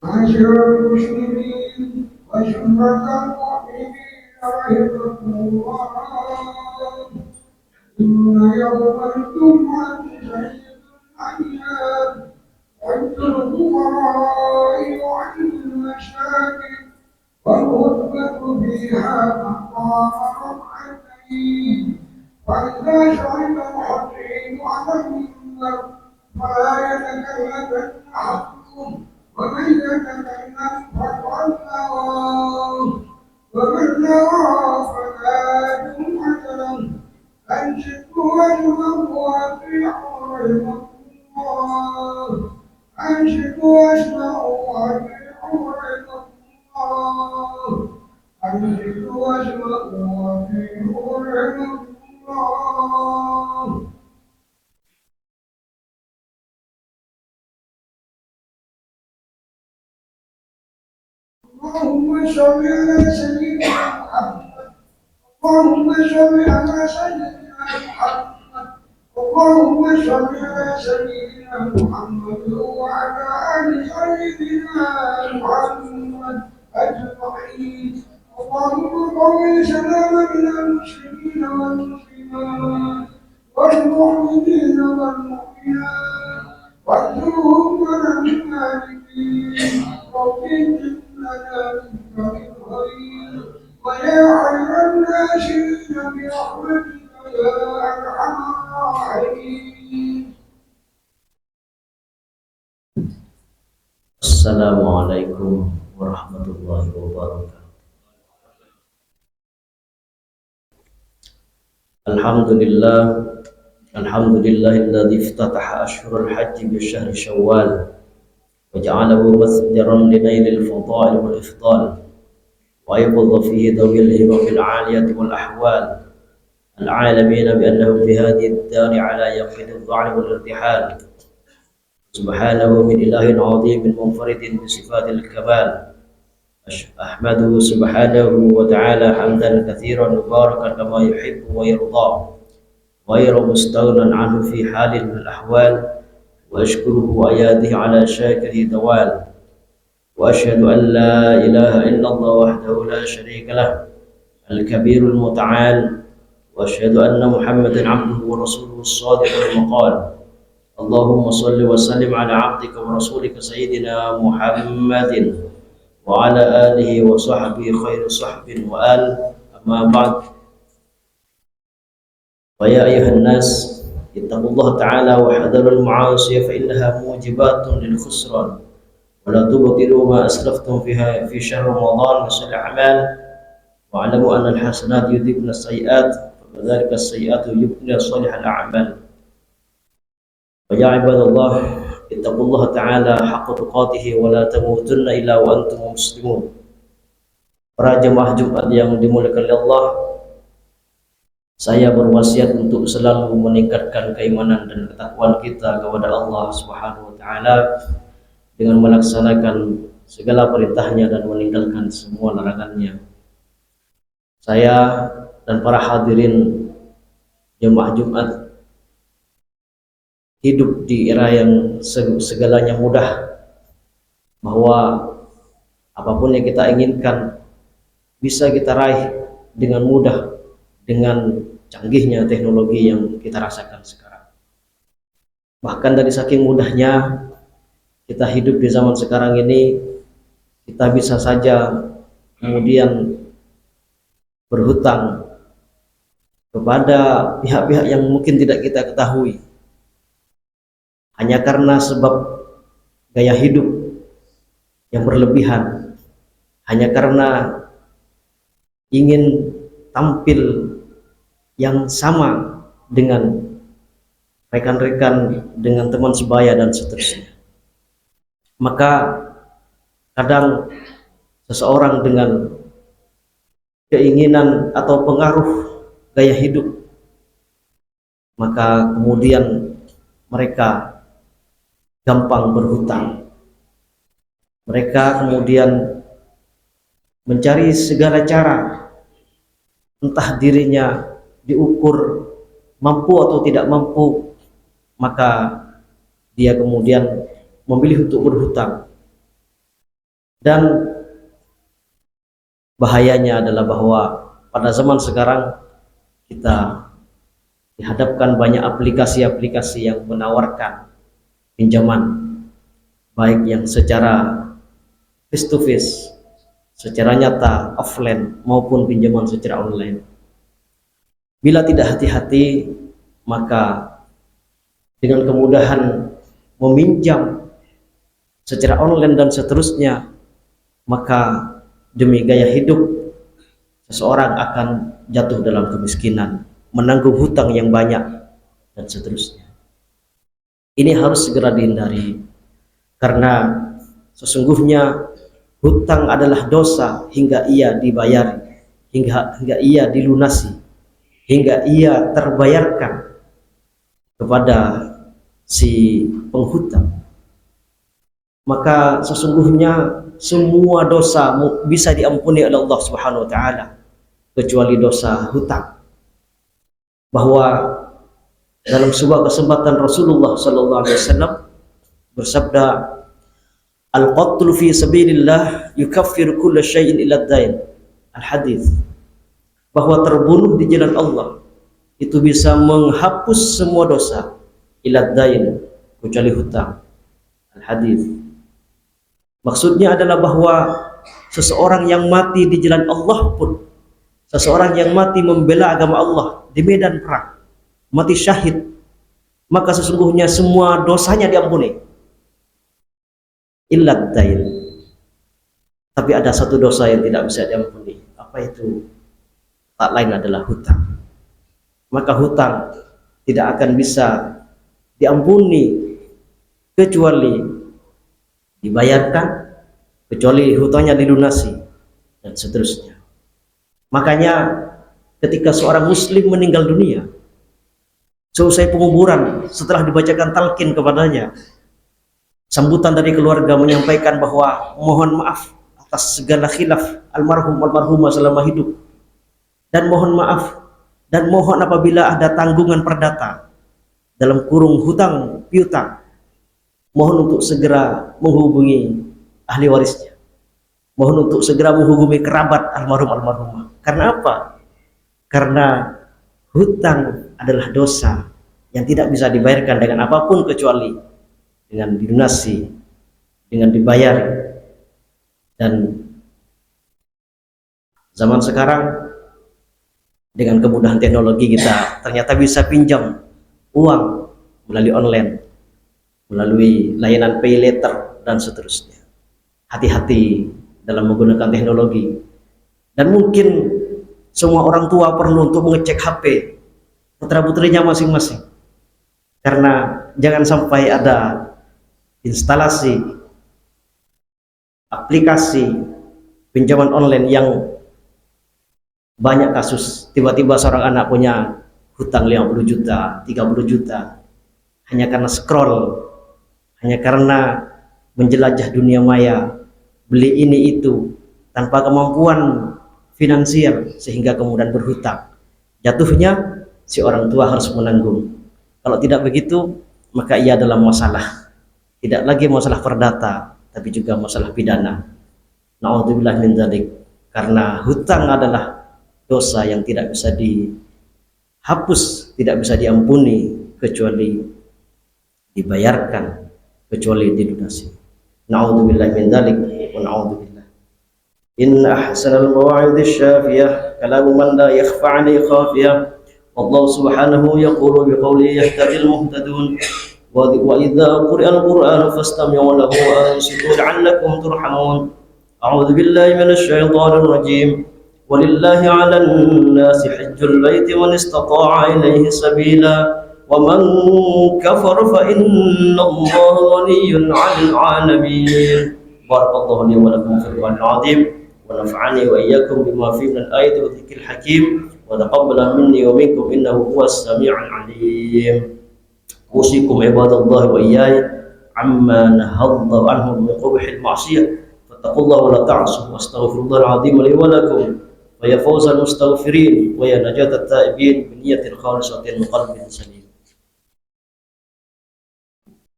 معاشر المسلمين وشرة المؤمنين رحمكم الله. إن يوم الجمعة سيد الأيام عند الفقراء وعن المساكين، والخطبة فيها مقام ركعتين. وإذا شهد الخطيب على المنبر فلا يتكلم أحدكم، ومن يتكلم فقد نوى، ومن نوى فلا جمعة له. أنشدوا وجهه وأطيعوا رحمكم الله. أنشدوا واسمعوا وأطيعوا رحمكم الله. أنشدوا واسمعوا وأطيعوا رحمكم الله. اللهم صل على سيدنا محمد. اللهم صل على سيدنا محمد. اللهم صل على سيدنا محمد وعلى آل سيدنا محمد أجمعين. اللهم قوي سلامنا المسلمين والمسلمات والمؤمنين والمؤمنات واجعلهم من المالكين. ربنا لنا من خير ويا خير الناشرين برحمتك يا أرحم الراحمين. Assalamualaikum warahmatullahi wabarakatuh. Alhamdulillah, alhamdulillahilladzi iftataha ashhurul hajji bi syahri Syawal wa ja'alahu masdaran li nailil fadail wal ifdal wa ayqadha fihi dawil himam bil 'aliyati wal ahwal العالمين بأنهم في هذه الدار على يقين الضعن والارتحال سبحانه من إله عظيم منفرد بصفات الكمال. أحمده سبحانه وتعالى حمدا كثيرا مباركا كما يحب ويرضى غير مستغنى عنه في حال من الأحوال، وأشكره وأياده على شاكر دوال. وأشهد أن لا إله إلا الله وحده لا شريك له الكبير المتعال. وأشهد أن محمدا عبده ورسوله الصادق المقال. اللهم صل وسلم على عبدك ورسولك سيدنا محمد وعلى آله وصحبه خير صحب وآل. أما بعد، فيا أيها الناس اتقوا الله تعالى واحذروا المعاصي فإنها موجبات للخسران، ولا تبطلوا ما أسلفتم فيها في شهر رمضان من صالح الأعمال، واعلموا أن الحسنات يذهبن السيئات وكذلك السيئات يذهبن صالح الأعمال. فيا عباد الله اتقوا الله تعالى حق تقاته ولا تموتن إلا وأنتم مسلمون. Para jemaah Jumat yang dimuliakan oleh Allah, saya berwasiat untuk selalu meningkatkan keimanan dan ketakwaan kita kepada Allah Subhanahu wa taala dengan melaksanakan segala perintahnya dan meninggalkan semua larangannya. Saya dan para hadirin jemaah Jumat hidup di era yang segalanya mudah, bahwa apapun yang kita inginkan bisa kita raih dengan mudah dengan canggihnya teknologi yang kita rasakan sekarang. Bahkan dari saking mudahnya kita hidup di zaman sekarang ini, kita bisa saja kemudian berhutang kepada pihak-pihak yang mungkin tidak kita ketahui hanya karena sebab gaya hidup yang berlebihan, hanya karena ingin tampil yang sama dengan rekan-rekan, dengan teman sebaya dan seterusnya. Maka kadang seseorang dengan keinginan atau pengaruh gaya hidup, maka kemudian mereka gampang berhutang. Mereka kemudian mencari segala cara, entah dirinya diukur mampu atau tidak mampu, maka dia kemudian memilih untuk berhutang. Dan bahayanya adalah bahwa pada zaman sekarang kita dihadapkan banyak aplikasi-aplikasi yang menawarkan pinjaman, baik yang secara face to face, secara nyata offline, maupun pinjaman secara online. Bila tidak hati-hati, maka dengan kemudahan meminjam secara online dan seterusnya, maka demi gaya hidup seseorang akan jatuh dalam kemiskinan, menanggung hutang yang banyak dan seterusnya. Ini harus segera dihindari, karena sesungguhnya hutang adalah dosa hingga ia dibayari, hingga ia dilunasi, hingga ia terbayarkan kepada si penghutang. Maka sesungguhnya semua dosa bisa diampuni oleh Allah Subhanahu wa taala kecuali dosa hutang. Bahwa dalam sebuah kesempatan Rasulullah sallallahu alaihi wasallam bersabda, al-qatlu fi sabilillah yukaffiru kulla syai'in illa ad-dain. Al-hadis, bahwa terbunuh di jalan Allah itu bisa menghapus semua dosa, illa ad-dain, kecuali hutang. Al-hadis, maksudnya adalah bahwa seseorang yang mati di jalan Allah pun, seseorang yang mati membela agama Allah di medan perang, mati syahid, maka sesungguhnya semua dosanya diampuni, illa ad-dain. Tapi ada satu dosa yang tidak bisa diampuni. Apa itu? Tak lain adalah hutang. Maka hutang tidak akan bisa diampuni kecuali dibayarkan, kecuali hutangnya dilunasi, dan seterusnya. Makanya ketika seorang muslim meninggal dunia, selesai penguburan, setelah dibacakan talqin kepadanya, sambutan dari keluarga menyampaikan bahwa mohon maaf atas segala khilaf almarhum almarhumah selama hidup, dan mohon maaf dan mohon apabila ada tanggungan perdata dalam kurung hutang piutang, mohon untuk segera menghubungi ahli warisnya, mohon untuk segera menghubungi kerabat almarhum almarhumah. Karena apa? Karena hutang adalah dosa yang tidak bisa dibayarkan dengan apapun kecuali dengan dilunasi, dengan dibayar. Dan zaman sekarang dengan kemudahan teknologi, kita ternyata bisa pinjam uang melalui online, melalui layanan pay later dan seterusnya. Hati-hati dalam menggunakan teknologi. Dan mungkin semua orang tua perlu untuk mengecek HP putra-putrinya masing-masing, karena jangan sampai ada instalasi aplikasi pinjaman online yang banyak kasus. Tiba-tiba seorang anak punya hutang 50 juta, 30 juta, hanya karena scroll, hanya karena menjelajah dunia maya, beli ini itu tanpa kemampuan finansial, sehingga kemudian berhutang. Jatuhnya si orang tua harus menanggung. Kalau tidak begitu, maka ia dalam masalah, tidak lagi masalah perdata, tapi juga masalah pidana. Na'udzubillah min dzalik. Karena hutang adalah dosa yang tidak bisa dihapus, tidak bisa diampuni kecuali dibayarkan, kecuali dilunasi. Na'udzubillah min dzalik wa na'udzubillah. Inna ahsanal mawa'idhi syafiyah kalamu man la yakhfa 'alaihi khafiyah. Wallahu subhanahu yaqulu biqawli yahtadil muhtadun. Wa idza quri'al qur'anu fastami'u lahu wa ansitu la'allakum turhamun. A'udzu billahi minasy syaithanir rajim. ولله على الناس حج البيت من استطاع إليه سبيلا ومن كفر فإن الله غني عن العالمين. بارك الله لي ولكم في القرآن العظيم ونفعني وإياكم بما فيه من الآيات والذكر الحكيم وتقبل مني ومنكم إنه هو السميع العليم. أوصيكم عباد الله وإياي عما نهى الله عنه من قبح المعصية فاتقوا الله ولا تعصوا واستغفر الله العظيم لي ولكم ويا فوز المستغفرين ويا نجاة التائبين بنية خالصة وقلب سليم.